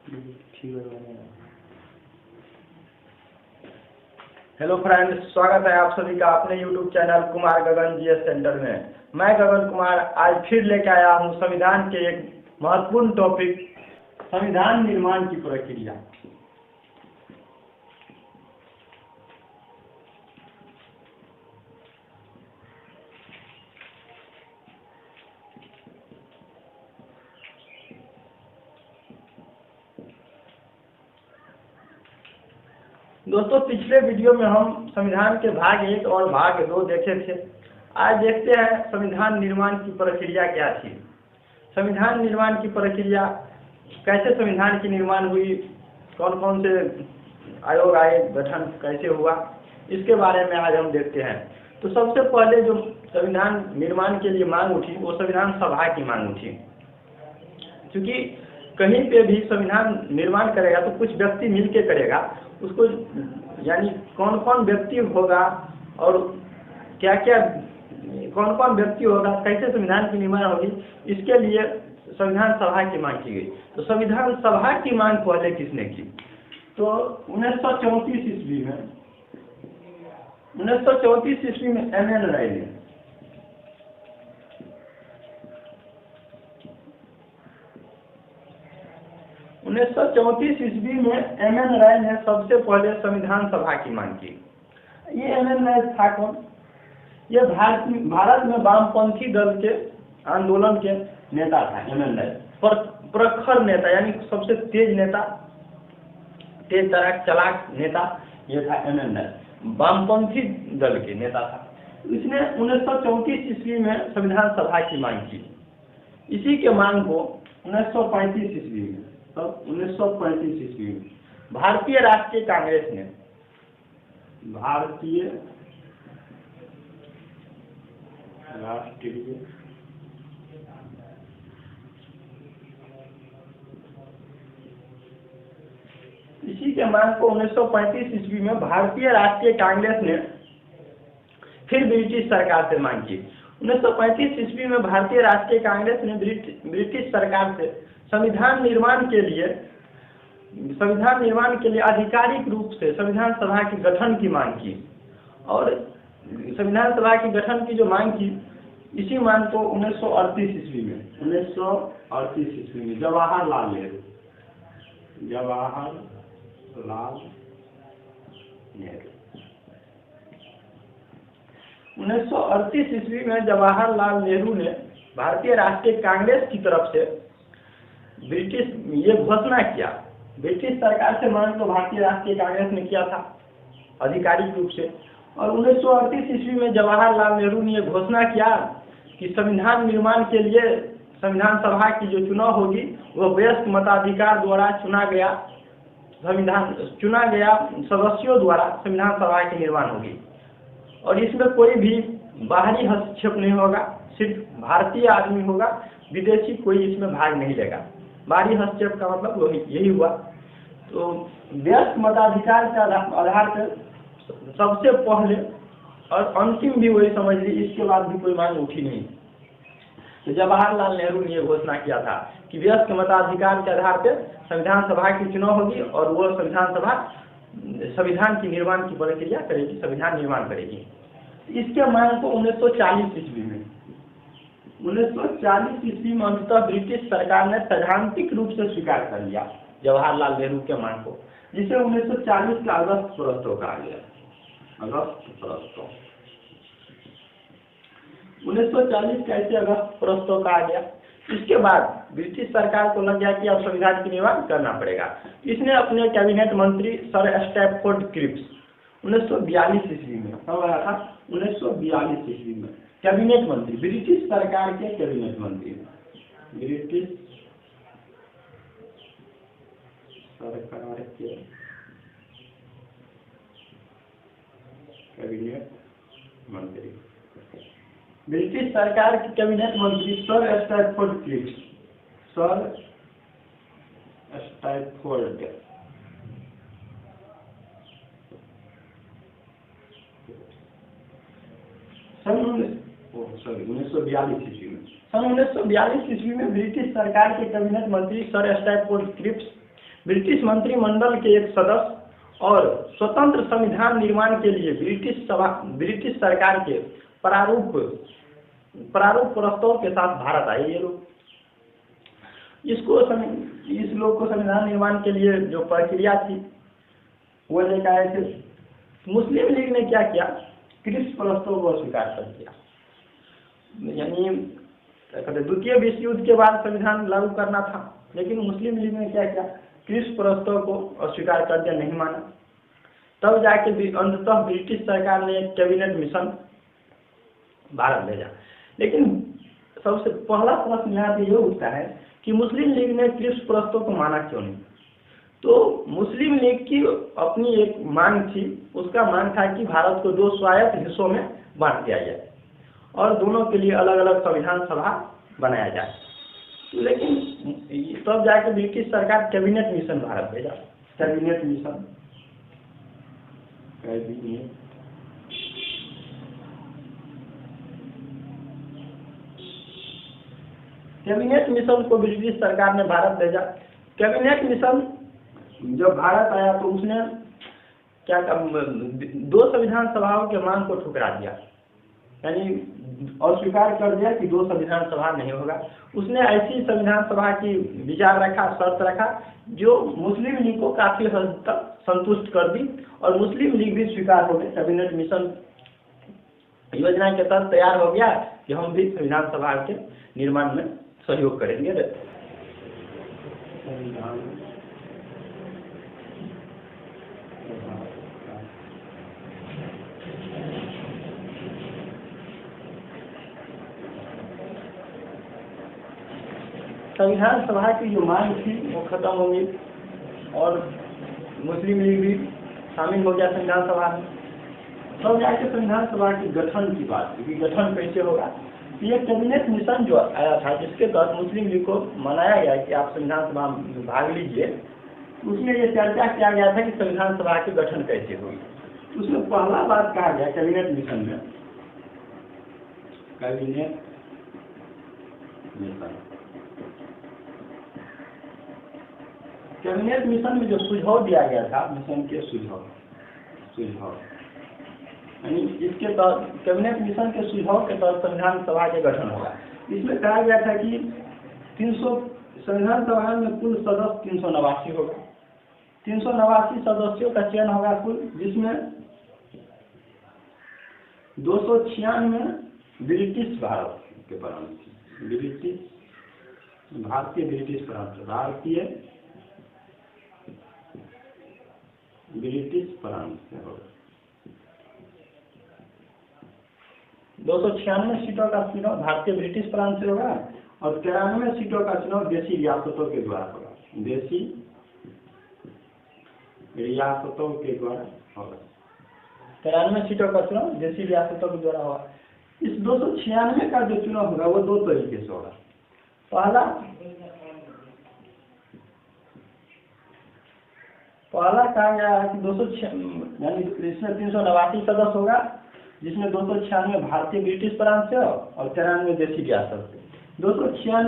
Hello friends, स्वागत है आप सभी का अपने यूट्यूब चैनल कुमार गगन जीएस सेंटर में। मैं गगन कुमार आज फिर लेकर आया हूं संविधान के एक महत्वपूर्ण टॉपिक, संविधान निर्माण की प्रक्रिया। दोस्तों, पिछले वीडियो में हम संविधान के भाग 1 और भाग 2 देखे थे। आज देखते हैं संविधान निर्माण की प्रक्रिया क्या थी। संविधान निर्माण की प्रक्रिया, कैसे संविधान की निर्माण हुई, कौन कौन से आयोग आए, गठन कैसे हुआ, इसके बारे में आज हम देखते हैं। तो सबसे पहले जो संविधान निर्माण के लिए मांग उठी वो संविधान सभा की मांग उठी। क्योंकि कहीं पे भी संविधान निर्माण करेगा तो कुछ व्यक्ति मिलके करेगा, उसको यानी कौन कौन व्यक्ति होगा और क्या क्या कौन कौन व्यक्ति होगा, कैसे संविधान की निर्माण होगी, इसके लिए संविधान सभा की मांग की गई। तो संविधान सभा की मांग पहले किसने की? तो 1934 ईस्वी में M.N. राय ने 1934 ईस्वी में M.N. राय ने सबसे पहले संविधान सभा की मांग की। ये M.N. राय था कौन? ये भारत में वामपंथी दल के आंदोलन के नेता था M.N. राय। प्रखर नेता, यानी सबसे तेज नेता, तेज तराक चलाक नेता ये था M.N. राय। वामपंथी दल के नेता था। इसने 1934 ईस्वी में संविधान सभा की मांग की। इसी के मांग को 1935 ईस्वी में भारतीय राष्ट्रीय कांग्रेस ने इसी के मांग को 1935 ईस्वी में भारतीय राष्ट्रीय कांग्रेस ने फिर ब्रिटिश सरकार से मांग की। 1935 ईस्वी में भारतीय राष्ट्रीय कांग्रेस ने ब्रिटिश सरकार से संविधान निर्माण के लिए आधिकारिक रूप से संविधान सभा के गठन की मांग की। और संविधान सभा के गठन की जो मांग की, इसी मांग को 1938 ईस्वी में जवाहरलाल नेहरू 1938 ईस्वी में जवाहरलाल नेहरू ने भारतीय राष्ट्रीय कांग्रेस की तरफ से ये घोषणा किया। ब्रिटिश सरकार से मांग तो भारतीय राष्ट्रीय कांग्रेस ने किया था आधिकारिक रूप से, और 1938 ईस्वी में जवाहरलाल नेहरू ने ये घोषणा किया कि संविधान निर्माण के लिए संविधान सभा की जो चुनाव होगी वो वयस्क मताधिकार द्वारा चुना गया सदस्यों द्वारा संविधान सभा की निर्माण होगी, और इसमें कोई भी बाहरी हस्तक्षेप नहीं होगा, सिर्फ भारतीय आदमी होगा, विदेशी कोई इसमें भाग नहीं लेगा। बाहरी हस्तक्षेप का मतलब यही हुआ। तो वयस्क मताधिकार के आधार पर सबसे पहले और अंतिम भी वही समझ ली, इसके बाद भी कोई मांग उठी नहीं। तो जवाहरलाल नेहरू ने यह घोषणा किया था कि वयस्क मताधिकार के आधार पर संविधान सभा की चुनाव होगी और वो संविधान सभा संविधान की निर्माण की प्रक्रिया करेगी, संविधान निर्माण करेगी। इसके मांग को 1940 ईस्वी में अंततः ब्रिटिश सरकार ने सैद्धांतिक रूप से स्वीकार कर लिया जवाहरलाल नेहरू के मांग को, जिसे 1940 का अगस्त प्रस्ताव कहा गया। 1940 का ऐसे अगस्त प्रस्ताव कहा गया। इसके बाद ब्रिटिश सरकार को लग गया कि अब संविधान की निर्माण करना पड़ेगा। इसने अपने कैबिनेट मंत्री सर स्टैफोर्ड क्रिप्स 1942 ईस्वी में, कब आया था? 1942 ईस्वी में कैबिनेट मंत्री, ब्रिटिश सरकार के कैबिनेट मंत्री, ब्रिटिश सरकार के कैबिनेट मंत्री, ब्रिटिश सरकार के कैबिनेट मंत्री सर स्टैफोर्ड क्रिप्स, सन 1942 ईस्वी में ब्रिटिश सरकार के कैबिनेट मंत्री सर स्टैफोर्ड क्रिप्स ब्रिटिश मंत्रिमंडल के एक सदस्य और स्वतंत्र संविधान निर्माण के लिए ब्रिटिश सरकार के प्रारूप प्रस्ताव के साथ भारत आए ये लोग। इस लोग को संविधान निर्माण के लिए जो प्रक्रिया थी वो लेकर आए थे। मुस्लिम लीग ने क्या किया, क्रिप्स प्रस्ताव को स्वीकार कर दिया। यानी द्वितीय विश्व युद्ध के बाद संविधान लागू करना था, लेकिन मुस्लिम लीग ने क्या किया, क्रिप्स प्रस्ताव को अस्वीकार कर दिया, नहीं माना। तब जाके अंततः ब्रिटिश सरकार ने एक कैबिनेट मिशन भारत भेजा। लेकिन सबसे पहला प्रश्न यहाँ पे ये उठता है कि मुस्लिम लीग ने क्रिप्स प्रस्ताव को माना क्यों नहीं। तो मुस्लिम लीग की अपनी एक मांग थी, उसका मांग था कि भारत को 2 स्वायत्त हिस्सों में बांट दिया जाए और दोनों के लिए अलग अलग संविधान सभा बनाया जाए। तो लेकिन तब जाके ब्रिटिश सरकार कैबिनेट मिशन भारत भेजा। कैबिनेट मिशन को ब्रिटिश सरकार ने भारत भेजा। कैबिनेट मिशन जब भारत आया तो उसने क्या 2 संविधान सभाओं के मांग को ठुकरा दिया, यानी अस्वीकार कर दिया कि 2 संविधान सभा नहीं होगा। उसने ऐसी संविधान सभा की विचार रखा, शर्त रखा जो मुस्लिम लीग को काफी हद तक संतुष्ट कर दी और मुस्लिम लीग भी स्वीकार हो गए। कैबिनेट मिशन योजना के तहत तैयार हो गया कि हम भी संविधान सभा के निर्माण में सहयोग करेंगे। संविधान सभा की जो मांग थी वो खत्म हो गई और मुस्लिम लीग भी शामिल हो गया संविधान सभा में। तब जाके संविधान सभा के गठन की बात थी कि गठन कैसे होगा। ये कैबिनेट मिशन जो आया था जिसके तहत मुस्लिम लीग को मनाया गया कि आप संविधान सभा में भाग लीजिए, उसमें ये चर्चा किया गया था कि संविधान सभा के गठन कैसे होगी। उसमें पहला बात कहा गया कैबिनेट मिशन में, कैबिनेट मिशन में जो सुझाव दिया गया था, मिशन के सुझाव यानी इसके तहत कैबिनेट मिशन के सुझाव के तहत संविधान सभा के गठन होगा। इसमें कहा गया था कि 300 संविधान सभा में कुल सदस्य 389 होगा। 389 सदस्यों का चयन होगा कुल, जिसमें 296 ब्रिटिश भारत के प्रांत, भारतीय ब्रिटिश प्रांत 296 सीटों का चुनाव भारतीय ब्रिटिश प्रांत से होगा और 93 सीटों का चुनाव देशी रियासतों के द्वारा होगा। 93 सीटों का चुनाव देशी रियासतों के द्वारा होगा। इस 296 का जो चुनाव होगा वो 2 तरीके से होगा। पहला कहा गया है कि 296 यानी इसमें 389 सदस्य होगा, जिसमें 296 भारतीय ब्रिटिश प्रांत से और 93 देशी रियासत से। 296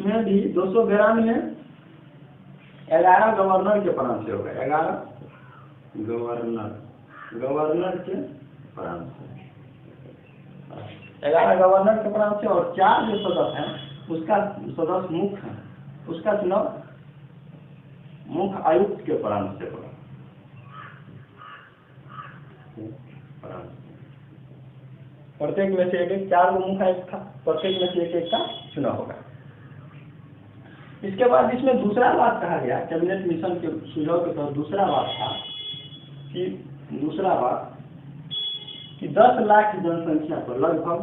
में भी 292 11 गवर्नर के प्रांत से होगा। 11 गवर्नर के प्रांत से, 11 गवर्नर के प्रांत से और 4 जो सदस्य हैं उसका सदस्य मुख्य है, उसका चुनाव मुख्य आयुक्त के प्रांत से होगा। प्रत्येक में से एक 4 को मुख्य आयुक्त था, प्रत्येक में से एक का चुनाव होगा। इसके बाद इसमें दूसरा बात कहा गया कैबिनेट मिशन के सुझाव के तहत दूसरा बात कि 10 लाख जनसंख्या पर, लगभग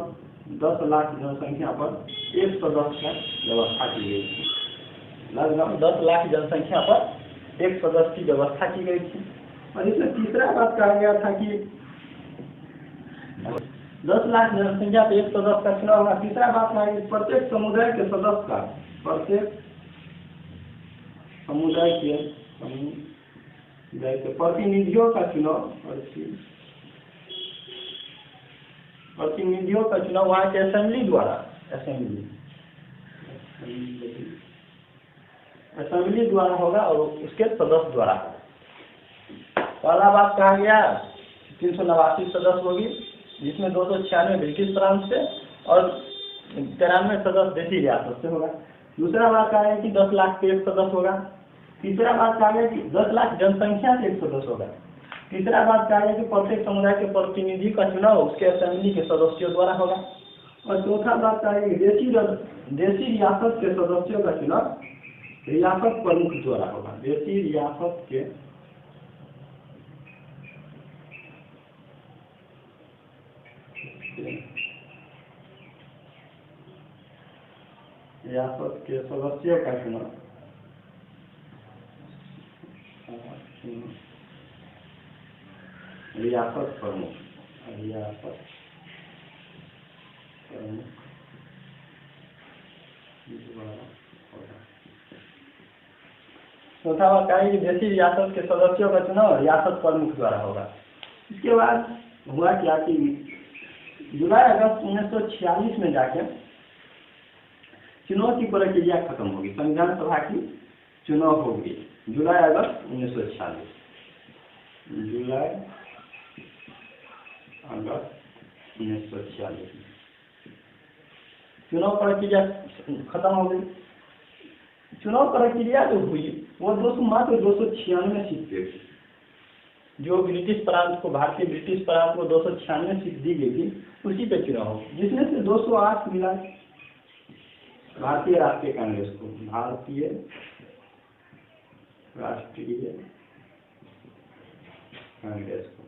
10 लाख जनसंख्या पर एक सदस्य की व्यवस्था की गई थी। लगभग 10 लाख जनसंख्या पर एक सदस्य की व्यवस्था की गई थी। और इसमें तीसरा बात कहा गया था कि 10 लाख जनसंख्या पर एक सदस्य का चुनाव होगा। तीसरा बात कहा कि प्रत्येक समुदाय के सदस्य का, प्रत्येक समुदाय के प्रतिनिधियों का चुनाव, वहाँ के असेंबली द्वारा, असेंबली द्वारा होगा और उसके सदस्य द्वारा होगा। पहला बात कहा गया 389 सदस्य होगी, जिसमें 296 ब्रिटिश प्रांत से और 93 सदस्य देशी रियासत से होगा। दूसरा बात कहा गया कि 10 लाख पे एक सदस्य होगा। तीसरा बात कहा गया कि 10 लाख जनसंख्या से एक सदस्य होगा। तीसरा बात कहा गया कि प्रत्येक समुदाय के प्रतिनिधि का चुनाव उसके असेंबली के सदस्यों द्वारा होगा। और चौथा बात कहा गया कि देशी रियासत के सदस्यों का चुनाव रियासत प्रमुख द्वारा होगा। देशी रियासत के सदस्यों का चुनाव रियासत प्रमुख चौथा बात कहा कि देशी रियासत के सदस्यों का चुनाव रियासत प्रमुख द्वारा होगा। इसके बाद हुआ क्या कि जुलाई अगस्त 1946 में जाके चुनाव की प्रक्रिया खत्म होगी, संविधान सभा की चुनाव होगी। जुलाई अगस्त 1946 जुलाई अगस्त 1946 चुनाव प्रक्रिया खत्म हो गई। चुनाव प्रक्रिया जो हुई वो मात्र 296 सीट पे थी। जो ब्रिटिश प्रांत को, भारतीय ब्रिटिश प्रांत को 296 सीट दी गई थी, उसी पे चुनाव हो, जिसमें से 208 मिला भारतीय राष्ट्रीय कांग्रेस को। भारतीय राष्ट्रीय कांग्रेस को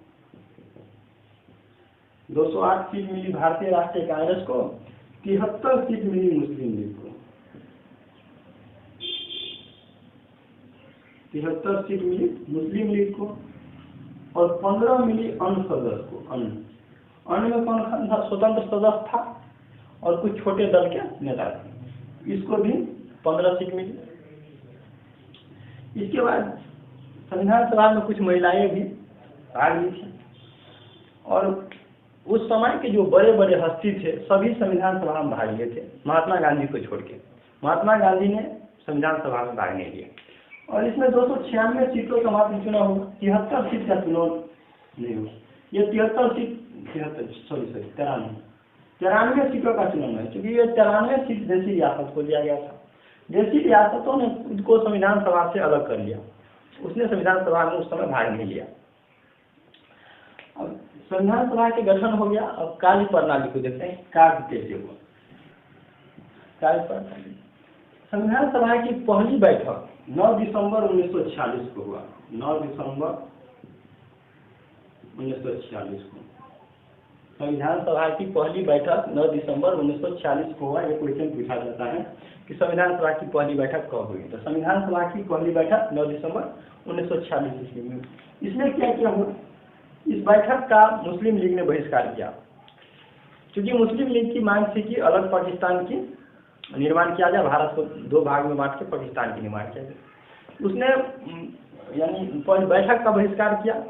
208 सीट मिली भारतीय राष्ट्रीय कांग्रेस को, 73 सीट मिली मुस्लिम लीग को। 73 सीट मिली मुस्लिम लीग को और 15 मिली अन्य सदस्य को। अन्य में कौन था? स्वतंत्र सदस्य था और कुछ छोटे दल के नेता थे, इसको भी 15 सीट मिली। इसके बाद संविधान सभा में कुछ महिलाएं भी भाग ली थी और उस समय के जो बड़े बड़े हस्ती थे सभी संविधान सभा में भाग लिए थे, महात्मा गांधी को छोड़ के। महात्मा गांधी ने संविधान सभा में भाग नहीं लिया और इसमें 296 सीटों का मात्र चुनाव होगा, 73 सीट का चुनाव नहीं होगा। ये 93 सीटों का चुनाव है, क्योंकि ये 93 सीट देशी रियासत को दिया गया था। देशी रियासतों ने खुद को संविधान सभा से अलग कर लिया, उसने संविधान सभा में उस समय भाग नहीं लिया। अब संविधान सभा के गठन हो गया। अब कार्य प्रणाली को देखते हैं, कार्य कैसे हुआ। कार्य प्रणाली, संविधान सभा की पहली बैठक 9 दिसंबर 1946 को हुआ। 9 दिसंबर 1946 को संविधान सभा की पहली बैठक 9 दिसंबर 1946 को हुआ। ये क्वेश्चन पूछा जाता है कि संविधान सभा की पहली बैठक कब हुई। तो संविधान सभा की पहली बैठक 9 दिसंबर 1946 ईस्वी में। इसमें क्या क्या हुआ? इस बैठक का मुस्लिम लीग ने बहिष्कार किया, क्योंकि मुस्लिम लीग की मांग थी कि अलग पाकिस्तान की निर्माण किया जाए, भारत को 2 भाग में बांट के पाकिस्तान की निर्माण किया जाए। उसने यानी बैठक का बहिष्कार किया,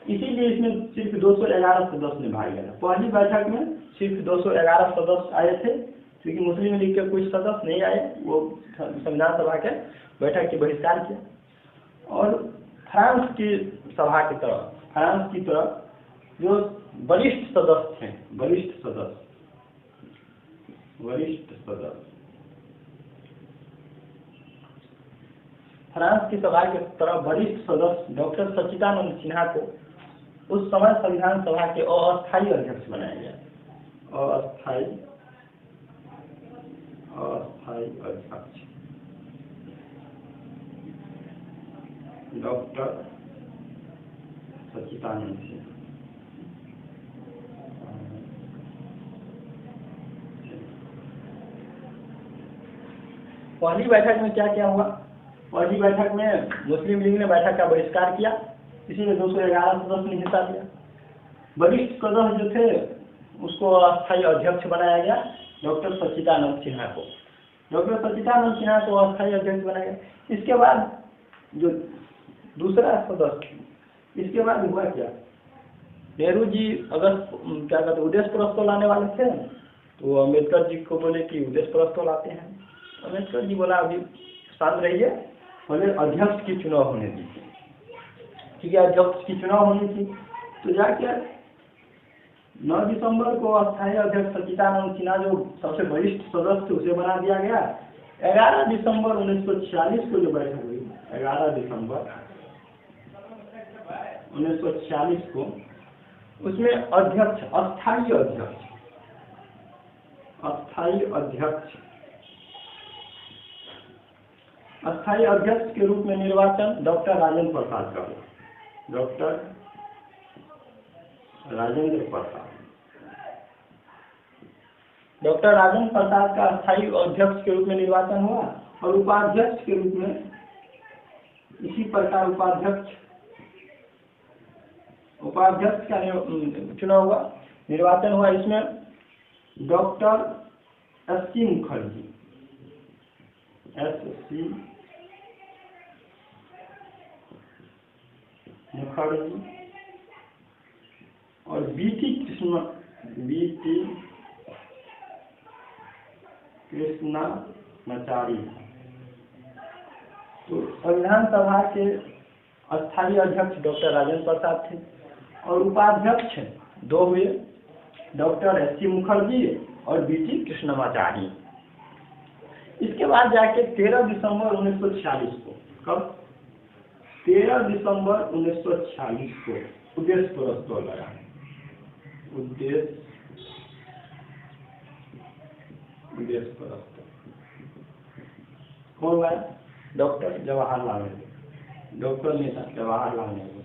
इसीलिए इसमें सिर्फ 211 सदस्य ने भाग लिया। पहली बैठक में सिर्फ 211 सदस्य आए थे, क्योंकि मुस्लिम लीग के कुछ सदस्य नहीं आए, वो संविधान सभा के बैठक के बहिष्कार किया। और फ्रांस की सभा की तरफ जो वरिष्ठ सदस्य थे, वरिष्ठ सदस्य फ्रांस की सभा की तरफ वरिष्ठ सदस्य डॉक्टर सच्चिदानंद सिन्हा को उस समय संविधान सभा के अस्थायी अध्यक्ष बनाया गया। अस्थायी अध्यक्ष डॉक्टर सच्चिदानंद सिन्हा। पहली बैठक में क्या क्या हुआ? पहली बैठक में मुस्लिम लीग ने बैठक का बहिष्कार किया, इसी में 211 सदस्य ने हिस्सा लिया। वरिष्ठ सदस्य जो थे उसको अस्थायी अध्यक्ष बनाया गया, डॉक्टर सच्चिदानंद सिन्हा को। डॉक्टर सच्चिदानंद सिन्हा को अस्थायी अध्यक्ष बनाया गया। इसके बाद जो दूसरा सदस्य, इसके बाद हुआ क्या? नेहरू जी क्या कहते उद्देश्य प्रस्ताव लाने वाले थे, तो अम्बेडकर जी को बोले कि उद्देश्य प्रस्ताव लाते हैं। अम्बेडकर जी बोला अभी शांत रहिए। पहले अध्यक्ष की चुनाव होने दीजिए, ठीक है। अध्यक्ष की चुनाव होनी थी तो जाके 9 दिसंबर को अस्थायी अध्यक्ष सच्चिदानंद सिन्हा जो सबसे वरिष्ठ सदस्य थे उसे बना दिया गया। 11 दिसंबर 1946 को जो बैठक हुई, 11 दिसंबर 1946 को, उसमें अध्यक्ष अस्थायी अध्यक्ष के रूप में निर्वाचन डॉक्टर राजेंद्र प्रसाद का हुआ। डॉक्टर राजेंद्र प्रसाद का अस्थायी अध्यक्ष के रूप में निर्वाचन हुआ और उपाध्यक्ष के रूप में इसी प्रकार उपाध्यक्ष का चुनाव हुआ, निर्वाचन हुआ। इसमें डॉक्टर एस.सी. मुखर्जी और बी.टी. कृष्णाचारी। तो संविधान सभा के अस्थायी अध्यक्ष डॉक्टर राजेंद्र प्रसाद थे और उपाध्यक्ष 2 हुए, डॉक्टर एस.सी. मुखर्जी और बी.टी. कृष्णाचारी। इसके बाद जाके 13 दिसंबर 1946 को, कब? 13 दिसंबर 1946 को उद्देश्य प्रस्ताव लगा। उद्देश्य प्रस्ताव कौन लाया? डॉक्टर जवाहरलाल नेहरू, डॉक्टर नेता जवाहरलाल नेहरू,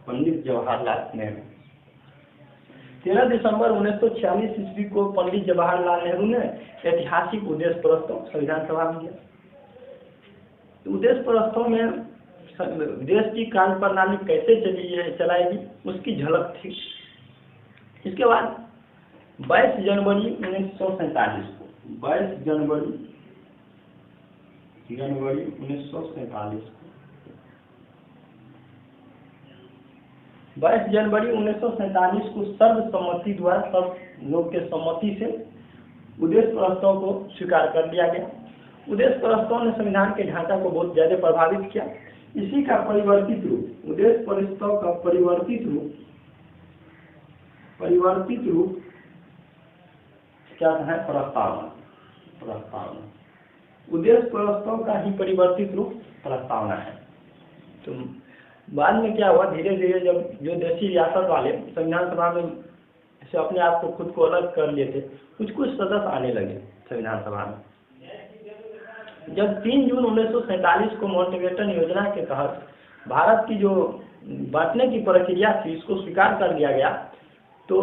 पंडित जवाहरलाल नेहरू। 13 दिसंबर 1946 ईस्वी को पंडित जवाहरलाल नेहरू ने ऐतिहासिक उद्देश्य प्रस्ताव संविधान सभा में दिया। उद्देश्य प्रस्ताव में देश की कार्य प्रणाली कैसे चलाएगी उसकी झलक थी। इसके बाद 22 जनवरी 1947 को, 22 जनवरी 1947 को सर्वसम्मति द्वारा, सब लोग के सम्मति से उद्देश्य प्रस्ताव को स्वीकार कर लिया गया। उद्देश्य प्रस्ताव ने संविधान के ढांचा को बहुत ज्यादा प्रभावित किया। इसी का परिवर्तित रूप, उद्देश्य प्रस्ताव का परिवर्तित रूप क्या है? प्रस्तावना। उद्देश्य प्रस्ताव का ही परिवर्तित रूप प्रस्तावना है। तो बाद में क्या हुआ, धीरे धीरे जब जो देशी रियासत वाले संविधान सभा में से अपने आप को खुद को अलग कर लिए थे, कुछ सदस्य आने लगे संविधान सभा में। जब 3 जून 1947 को माउंटबेटन योजना के तहत भारत की जो बांटने की प्रक्रिया थी इसको स्वीकार कर लिया गया, तो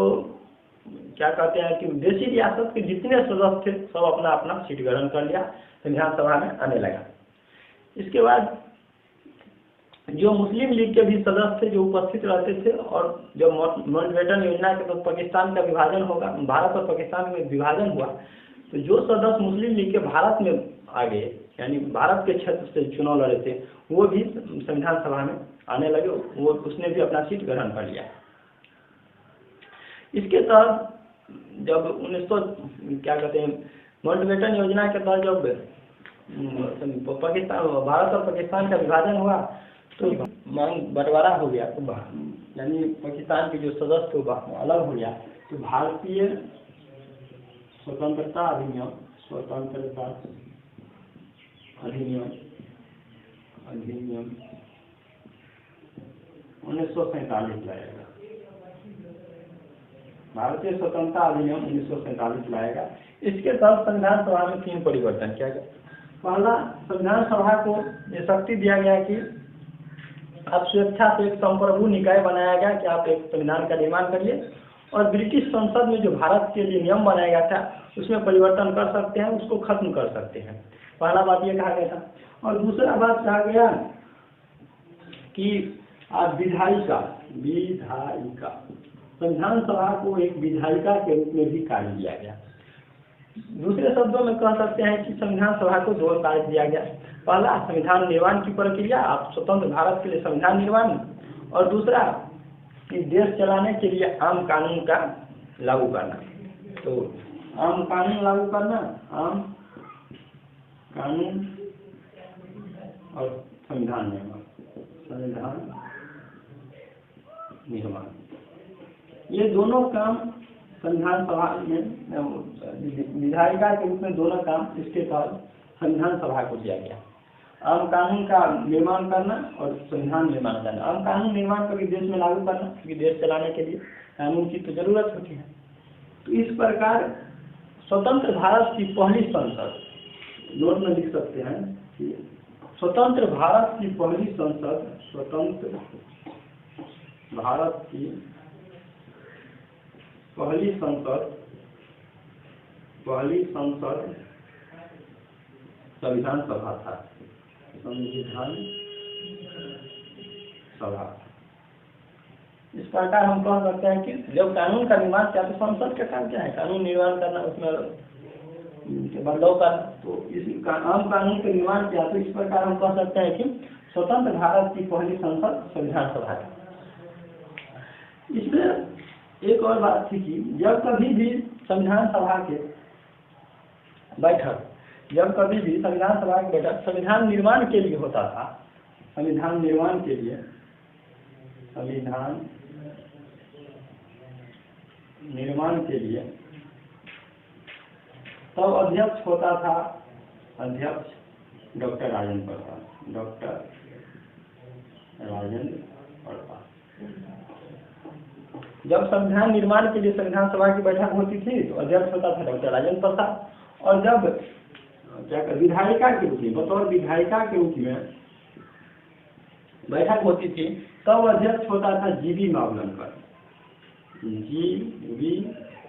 क्या कहते हैं कि देशी रियासत के जितने सदस्य थे सब अपना अपना सीट ग्रहण कर लिया, संविधान सभा में आने लगा। इसके बाद जो मुस्लिम लीग के भी सदस्य थे जो उपस्थित रहते थे, और जब माउंटबेटन योजना के तहत पाकिस्तान का विभाजन होगा, भारत और पाकिस्तान में विभाजन हुआ, तो जो सदस्य मुस्लिम लीग के भारत में आ गए, यानी भारत के क्षेत्र से चुनाव लड़े थे, वो भी संविधान सभा में आने लगे, वो उसने भी अपना सीट ग्रहण कर लिया। इसके तहत जब 1900 माउंटबेटन योजना के तहत जब पाकिस्तान, भारत और पाकिस्तान का विभाजन हुआ तो मांग बंटवारा हो गया, तो यानी पाकिस्तान के जो सदस्य थे अलग हो गया, तो भारतीय स्वतंत्रता अधिनियम 1947 लाएगा। भारतीय स्वतंत्रता अधिनियम 1947 लाएगा। इसके तहत संविधान सभा में 3 परिवर्तन किया गया। पहला, संविधान सभा को ये शक्ति दिया गया कि आप स्वेच्छा से एक संप्रभु निकाय बनाया गया कि आप एक संविधान का निर्माण करिए, और ब्रिटिश संसद में जो भारत के लिए नियम बनाया गया था उसमें परिवर्तन कर सकते हैं, उसको खत्म कर सकते हैं। पहला बात ये कहा गया था। और दूसरा बात कहा गया कि आप विधायिका संविधान सभा को एक विधायिका के रूप में भी कार्य दिया गया। दूसरे शब्दों में कह सकते हैं कि संविधान सभा को 2 कार्य दिया गया। पहला, संविधान निर्माण की प्रक्रिया, आप स्वतंत्र भारत के लिए संविधान निर्माण, और दूसरा कि देश चलाने के लिए आम कानून का लागू करना। तो आम कानून लागू करना, आम कानून और संविधान निर्माण, संविधान निर्माण, ये दोनों काम संविधान सभा में विधायिका के रूप में दोनों काम इसके तहत संविधान सभा को दिया गया। आम कानून का निर्माण करना और संविधान निर्माण करना। आम कानून निर्माण कभी देश में लागू करना, क्योंकि देश चलाने के लिए कानून की तो जरूरत होती है। तो इस प्रकार स्वतंत्र भारत की पहली संसद, नोट में लिख सकते हैं कि स्वतंत्र भारत की पहली संसद, स्वतंत्र भारत की पहली संसद संविधान सभा था, संविधान सभा। इस प्रकार हम कह सकते हैं कि जब कानून का निर्माण किया तो संसद का काम क्या है, कानून निर्माण करना, उसमें बदलाव करना। तो इस आम कानून का निर्माण किया, तो इस प्रकार हम कह सकते हैं कि स्वतंत्र भारत की पहली संसद संविधान सभा है। इसमें एक और बात थी कि जब कभी भी संविधान सभा के बैठक, जब कभी भी संविधान सभा की बैठक संविधान निर्माण के लिए होता था, संविधान निर्माण के लिए, संविधान निर्माण के लिए, तब अध्यक्ष होता था, अध्यक्ष डॉक्टर राजेंद्र प्रसाद, डॉक्टर राजेंद्र प्रसाद। जब संविधान निर्माण के लिए संविधान सभा की बैठक होती थी तो अध्यक्ष होता था डॉक्टर राजेंद्र प्रसाद, और जब क्या विधायिका के रूप में, बतौर विधायिका के रूप में बैठक होती थी तब अध्यक्ष होता था जीवी मावलंकर, जीवी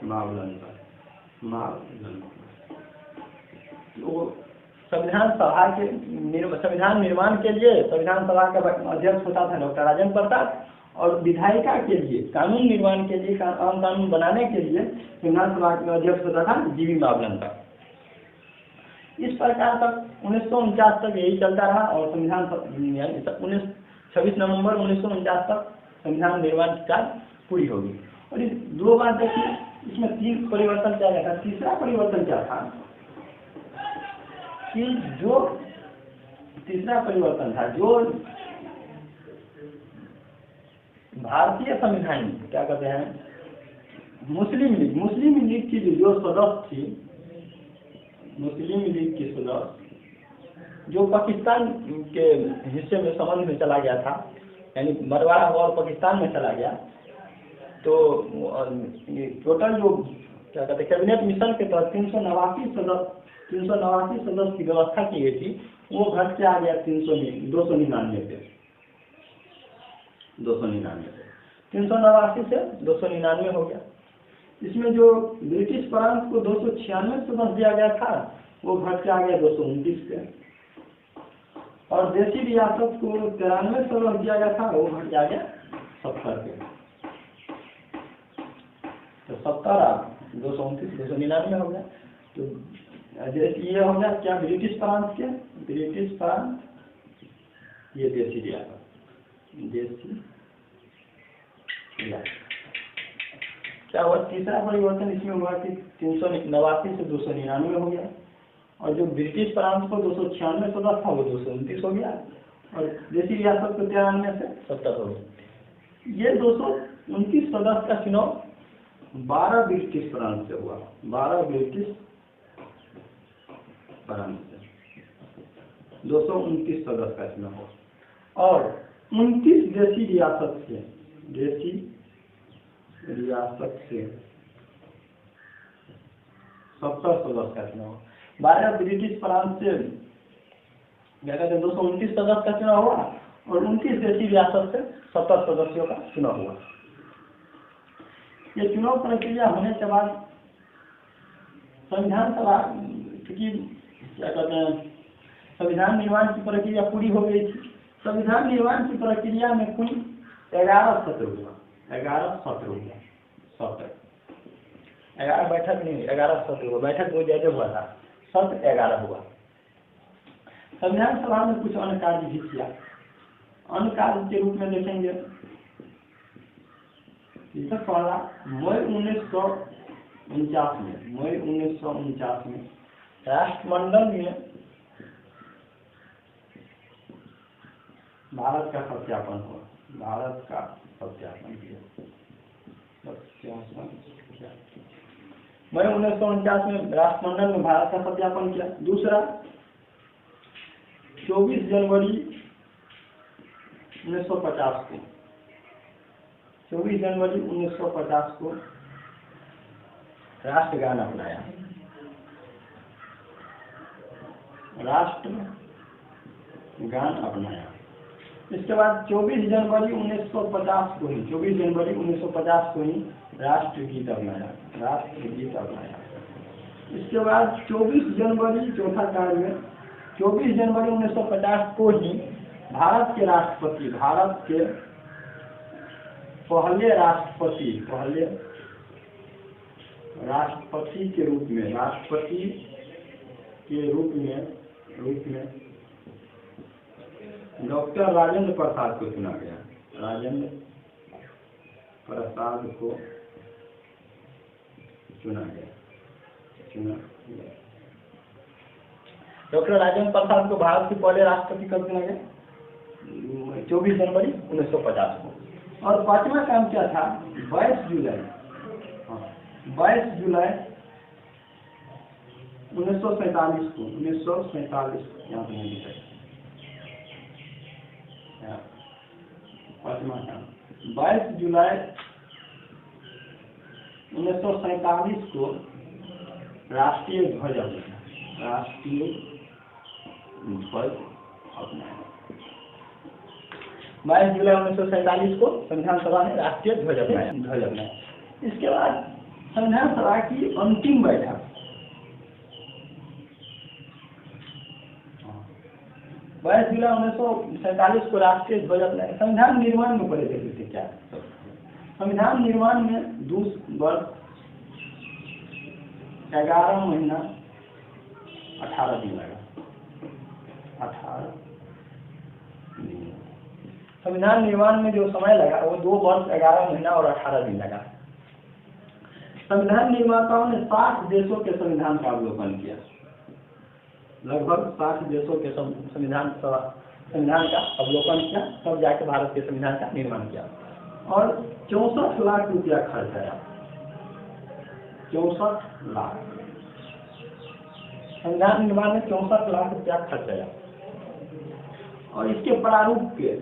मावलंकर। तो संविधान सभा के संविधान निर्माण के लिए संविधान सभा का अध्यक्ष होता था डॉक्टर राजेंद्र प्रसाद, और विधायिका के लिए, कानून निर्माण के लिए, आम कानून बनाने के लिए संविधान सभा का अध्यक्ष होता था जीवी मावलंकर। इस प्रकार तक 1949 तक यही चलता रहा, और संविधान 26 नवंबर 1949 तक संविधान निर्माण की कार्य पूरी होगी। और इस दो बार देखिए, इसमें 3 परिवर्तन किया गया था। तीसरा परिवर्तन क्या था कि जो तीसरा परिवर्तन था, जो भारतीय संविधान क्या कहते हैं, मुस्लिम लीग की जो सदस्य थी, मुस्लिम लीग की सदस्य जो पाकिस्तान के हिस्से में संबंध में चला गया था, यानी मरवाड़ा और पाकिस्तान में चला गया, तो टोटल जो क्या कहते हैं कैबिनेट मिशन के तहत 389 सदस्य की व्यवस्था की गई थी, वो घट के आ गया 299 पे, 389 से 299 हो गया। इसमें जो ब्रिटिश प्रांत को 296 सदस्य दिया गया था, वो घट के आ गया 229 पे, और देशी रियासत को 93 सदस्य दिया गया था, वो घट के आ गया 70 पे। तो 70 229 299 हो गया। तो ये हो गया क्या, ब्रिटिश प्रांत के, ब्रिटिश प्रांत, ये देशी रियासत, देशी रियासत। क्या हुआ, तीसरा परिवर्तन इसमें हुआ कि 389 से 299 हो गया, और जो ब्रिटिश प्रांत को 296 सदस्य था वो 229 हो गया, और देशी रियासत को 93 से 70 हो गया। ये 229 सदस्य का चुनाव 12 ब्रिटिश प्रांत से हुआ, 12 ब्रिटिश प्रांत से 229 सदस्य का चुनाव हुआ, और 29 देशी रियासत से, देशी रियासत से 70 सदस्य का चुनाव। 12 ब्रिटिश प्रांत से क्या कहते हैं 229 सदस्य का चुनाव हुआ, और 29 देशी रियासत से 70 सदस्यों का चुनाव हुआ। ये चुनाव प्रक्रिया होने के बाद संविधान सभा, क्योंकि क्या कहते हैं संविधान निर्माण की प्रक्रिया पूरी हो गई थी। संविधान निर्माण की प्रक्रिया में कुल 11 सत्र हुआ, 11 सत्र हुआ, 11 बैठक नहीं, 11 सत्र हुआ। बैठक वो जैसे हुआ था, सत्र 11 हुआ। संविधान सभा में कुछ अन्य कार्य भी किया। अन्य कार्य के रूप में देखेंगे तीसरा पहला मई 1949 में, मई 1949 में राष्ट्रमंडल में भारत का सत्यापन हुआ, भारत का सत्यापन किया, मई 1949 में राष्ट्रमंडल में भारत का सत्यापन किया। दूसरा 24 जनवरी 1950 को, 24 जनवरी 1950 को राष्ट्रगान अपनाया, राष्ट्रगान अपनाया। इसके बाद 24 जनवरी 1950 को ही, 24 जनवरी 1950 को ही राष्ट्रगीत अपनाया, राष्ट्रगीत अपनाया। इसके बाद 24 जनवरी, चौथा कार्य में 24 जनवरी 1950 को ही भारत के राष्ट्रपति, भारत के पहले राष्ट्रपति, पहले राष्ट्रपति के रूप में, राष्ट्रपति के रूप में डॉक्टर राजेंद्र प्रसाद को चुना गया, राजेंद्र प्रसाद को चुना गया। डॉक्टर राजेंद्र प्रसाद को भारत के पहले राष्ट्रपति कब चुना गया? 24 जनवरी 1950 को। और पांचवा काम क्या था? 22 जुलाई 1947 को, 1947 यहाँ पर नहीं लिखा, पांचवा काम 22 जुलाई 1947 को राष्ट्रीय ध्वज अपनाया, राष्ट्रीय ध्वज अपनाया। 22 जुलाई 1947 को संविधान सभा ने राष्ट्रीय ध्वज अपनाया। इसके बाद संविधान सभा की अंतिम बैठक, 22 जुलाई 1947 को राष्ट्रीय ध्वज अपनाया। संविधान निर्माण में पहले देखते क्या, संविधान निर्माण में 2 वर्ष 11 महीना 18 दिन लगा, 18 दिन। संविधान निर्माण में जो समय लगा वो 2 वर्ष 11 महीना और 18 दिन लगा। संविधान निर्माताओं ने 60 देशों के संविधान का अवलोकन किया, लगभग 60 देशों के संविधान का अवलोकन किया, तब जाके भारत के संविधान का निर्माण किया। और 64 लाख रुपया खर्च आया, 64 लाख, संविधान निर्माण में 64 लाख रुपया खर्च आया। और इसके प्रारूप के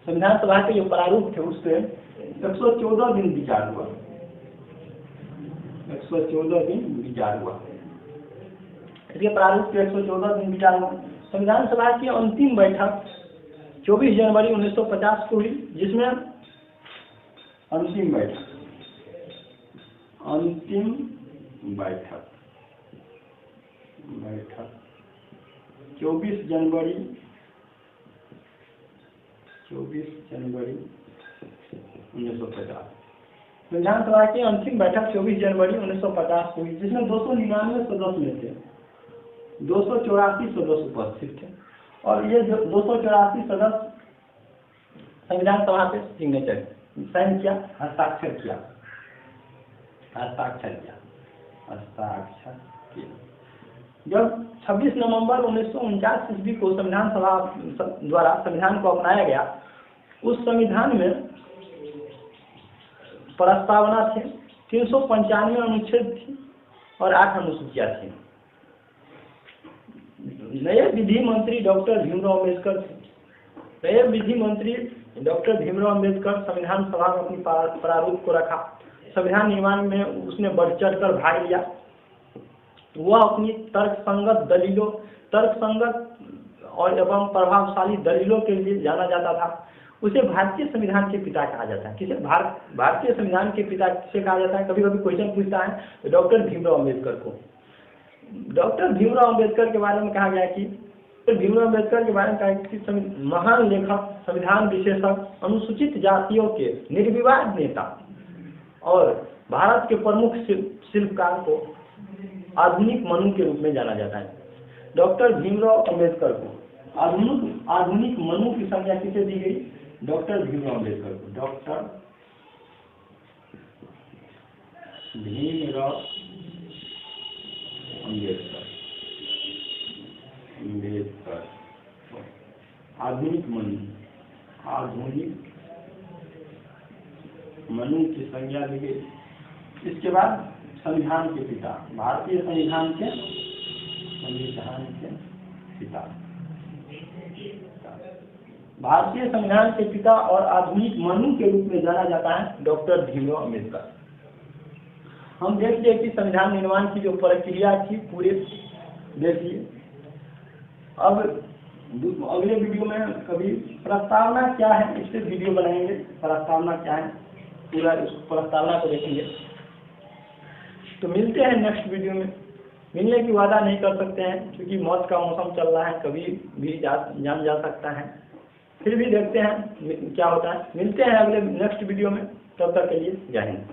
संविधान सभा के जो प्रारूप थे उस पर 114 दिन विचार हुआ, 114 दिन विचार हुआ। इसके प्रारूप के 114 दिन विचार हुआ। संविधान सभा की अंतिम बैठक 24 जनवरी 1950 को हुई, जिसमें अंतिम बैठक 24 जनवरी 1950, संविधान सभा की अंतिम बैठक 24 जनवरी 1950 को हुई, जिसमें 299 सदस्य में थे 284 सदस्य उपस्थित थे। और ये 284 सदस्य संविधान सभा पे सिग्नेचर साइन किया, हस्ताक्षर किया। जब 26 नवंबर 1949 ईस्वी को संविधान सभा द्वारा संविधान को अपनाया गया, उस संविधान में प्रस्तावना थी, 395 अनुच्छेद थी और 8 अनुसूचियां थी। नए विधि मंत्री डॉक्टर भीमराव अम्बेडकर थे। नए विधि मंत्री डॉक्टर भीमराव अम्बेडकर संविधान सभा में अपनी प्रारूप को रखा। संविधान निर्माण में उसने बढ़ चढ़ कर भाग लिया। वह अपनी तर्कसंगत और एवं प्रभावशाली दलीलों के लिए जाना जाता था। उसे भारतीय संविधान के पिता कहा जाता है। किसे भारतीय संविधान के पिता किसे कहा जाता है? कभी कभी क्वेश्चन पूछता है डॉक्टर भीमराव अम्बेडकर को। डॉक्टर भीमराव अम्बेडकर के बारे में कहा गया कि भीमराव अम्बेडकर के बारे में कहा कि महान लेखक, संविधान विशेषज्ञ, अनुसूचित जातियों के निर्विवाद नेता और भारत के प्रमुख शिल्पकार को आधुनिक मनु के रूप में जाना जाता है। डॉक्टर भीमराव अम्बेडकर को आधुनिक मनु की संज्ञा किसे दी गई? डॉक्टर भीमराव अम्बेडकर को, डॉक्टर भीमराव अम्बेडकर, आधुनिक मनु की संज्ञा ली गई। इसके बाद संविधान के पिता, भारतीय संविधान के पिता, भारतीय संविधान के पिता और आधुनिक मनु के रूप में जाना जाता है डॉक्टर भीमराव अम्बेडकर। हम देखिए कि संविधान निर्माण की जो प्रक्रिया थी पूरे देखिए। अब अगले वीडियो में कभी प्रस्तावना क्या है, इस पे वीडियो बनाएंगे, प्रस्तावना क्या है पूरा उस प्रस्तावना को देखेंगे। तो मिलते हैं नेक्स्ट वीडियो में। मिलने की वादा नहीं कर सकते हैं क्योंकि मौत का मौसम चल रहा है, कभी भी जान जा सकता है। फिर भी देखते हैं क्या होता है। मिलते हैं अगले नेक्स्ट वीडियो में, तब तक के लिए जय हिंद।